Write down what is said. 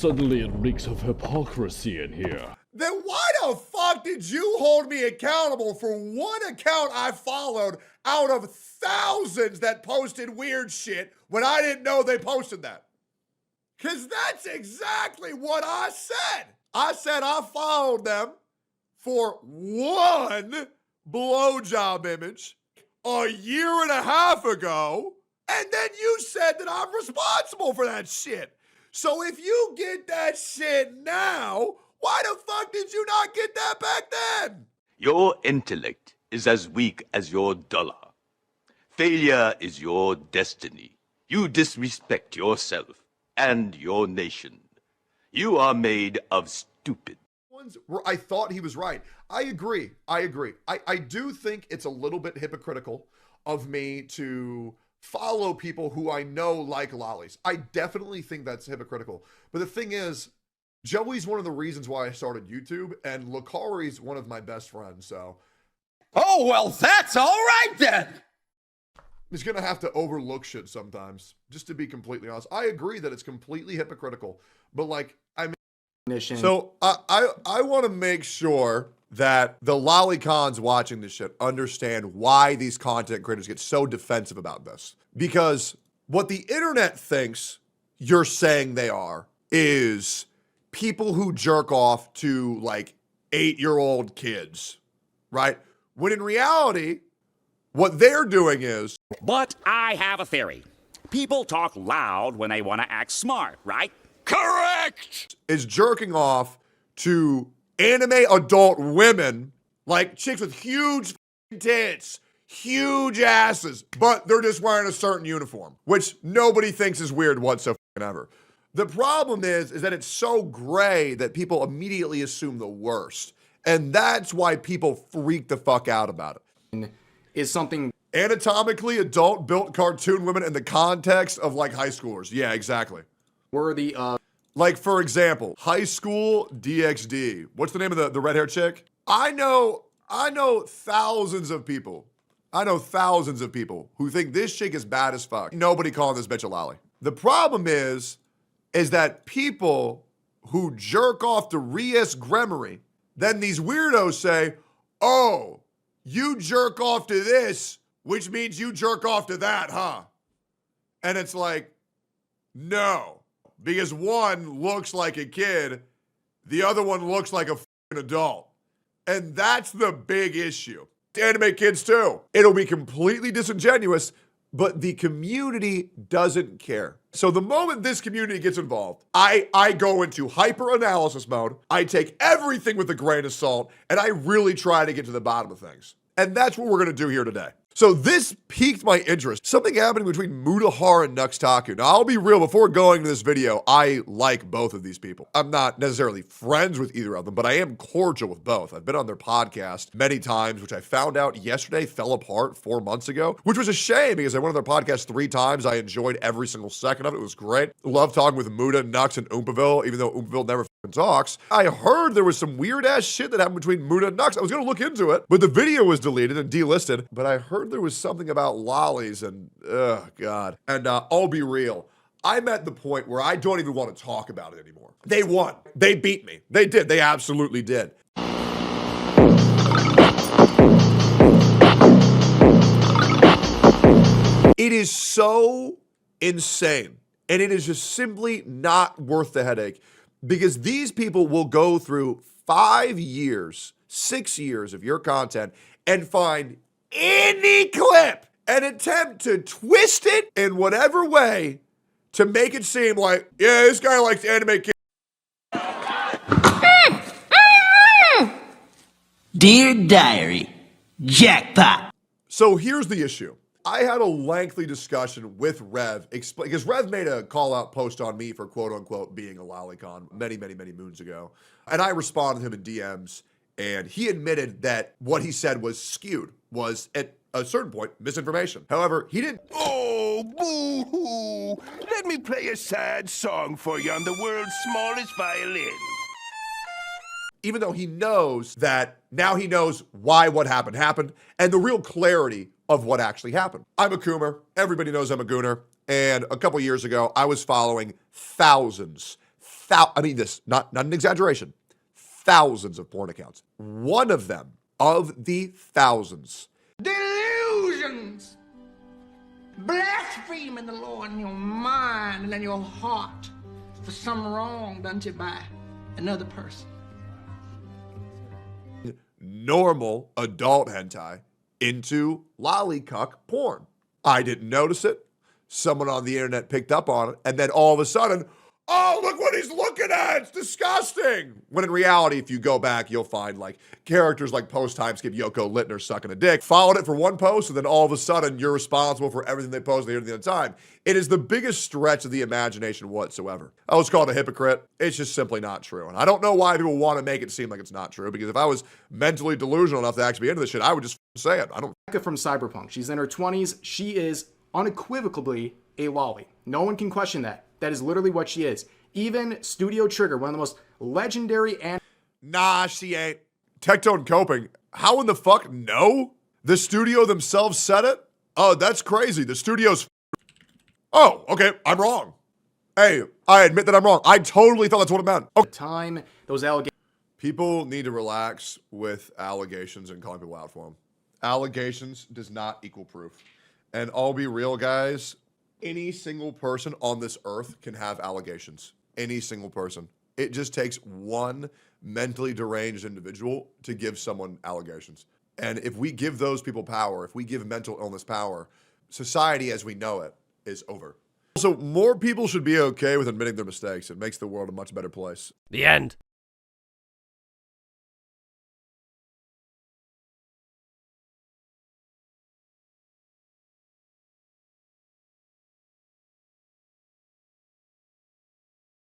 Suddenly it reeks of hypocrisy in here. Then why the fuck did you hold me accountable for one account I followed out of thousands that posted weird shit when I didn't know they posted that? Because that's exactly what I said. I said I followed them for one blowjob image a year and a half ago, and then you said that I'm responsible for that shit. So if you get that shit now, why the fuck did you not get that back then? Your intellect is as weak as your dollar. Failure is your destiny. You disrespect yourself and your nation. You are made of stupid. I thought he was right. I agree. I do think it's a little bit hypocritical of me to follow people who I know like lollies. I definitely think that's hypocritical. But the thing is, Joey's one of the reasons why I started YouTube, and Lucari's one of my best friends, so. Oh, well, that's all right then. He's gonna have to overlook shit sometimes, just to be completely honest. I agree that it's completely hypocritical, but like, I mean, so I want to make sure that the Lolicons watching this shit understand why these content creators get so defensive about this. Because what the internet thinks you're saying they are is people who jerk off to like 8-year-old kids, right? When in reality, what they're doing is... But I have a theory. People talk loud when they want to act smart, right? Correct! Is jerking off to anime adult women, like chicks with huge tits, huge asses, but they're just wearing a certain uniform, which nobody thinks is weird whatsoever. The problem is that it's so gray that people immediately assume the worst. And that's why people freak the fuck out about it. Is something anatomically adult built cartoon women in the context of like high schoolers. Yeah, exactly. Worthy of. Like, for example, high school DxD. What's the name of the red hair chick? I know thousands of people. I know thousands of people who think this chick is bad as fuck. Nobody calling this bitch a lolly. The problem is that people who jerk off to Rias Gremory, then these weirdos say, oh, you jerk off to this, which means you jerk off to that, huh? And it's like, no, because one looks like a kid, the other one looks like a fucking adult. And that's the big issue. Anime kids too. It'll be completely disingenuous, but the community doesn't care. So the moment this community gets involved, I go into hyper analysis mode. I take everything with a grain of salt, and I really try to get to the bottom of things. And that's what we're gonna do here today. So this piqued my interest. Something happening between Mutahar and Nuxtaku. Now, I'll be real, before going to this video, I like both of these people. I'm not necessarily friends with either of them, but I am cordial with both. I've been on their podcast many times, which I found out yesterday fell apart 4 months ago, which was a shame because I went on their podcast 3 times. I enjoyed every single second of it. It was great. Love talking with Muta, Nux, and Oompaville, even though Oompaville never talks. I heard there was some weird ass shit that happened between Muta and Nux. I was gonna look into it, but the video was deleted and delisted. But I heard there was something about lollies and, oh God. And I'll be real. I'm at the point where I don't even want to talk about it anymore. They won. They beat me. They did. They absolutely did. It is so insane. And it is just simply not worth the headache. Because these people will go through 5 years, 6 years of your content and find any clip and attempt to twist it in whatever way to make it seem like, yeah, this guy likes anime kids. Dear Diary, jackpot. So here's the issue. I had a lengthy discussion with Rev, because Rev made a call-out post on me for quote-unquote being a lolicon many moons ago. And I responded to him in DMs, and he admitted that what he said was skewed, was at a certain point misinformation. However, he didn't. Oh, boo-hoo. Let me play a sad song for you on the world's smallest violin. Even though he knows that, now he knows why what happened, and the real clarity of what actually happened. I'm a Coomer. Everybody knows I'm a Gooner. And a couple years ago, I was following thousands I mean this, not an exaggeration, thousands of porn accounts. One of them, of the thousands, Delusions! Blaspheming the Lord in your mind and in your heart for some wrong done to you by another person. normal adult hentai into lollicuck porn. I didn't notice it. Someone on the internet picked up on it, and then all of a sudden, oh, look what he's looking at. It's disgusting. When in reality, if you go back, you'll find like characters like post-time skip Yoko Littner sucking a dick. Followed it for one post, and then all of a sudden, you're responsible for everything they post at the other time. It is the biggest stretch of the imagination whatsoever. I was called a hypocrite. It's just simply not true. And I don't know why people want to make it seem like it's not true, because if I was mentally delusional enough to actually be into this shit, I would just say it. I don't. From Cyberpunk. She's in her 20s. She is unequivocally a lolly. No one can question that. That is literally what she is. Even Studio Trigger, one of the most legendary and... Nah, she ain't. Tectone coping. How in the fuck no? The studio themselves said it? Oh, that's crazy. The studio's... Oh, okay, I'm wrong. Hey, I admit that I'm wrong. I totally thought that's what it meant. Okay. time, those allegations... People need to relax with allegations and calling people out for them. Allegations does not equal proof. And I'll be real, guys. Any single person on this earth can have allegations. Any single person. It just takes one mentally deranged individual to give someone allegations. And if we give those people power, if we give mental illness power, society as we know it is over. Also, more people should be okay with admitting their mistakes. It makes the world a much better place. The end.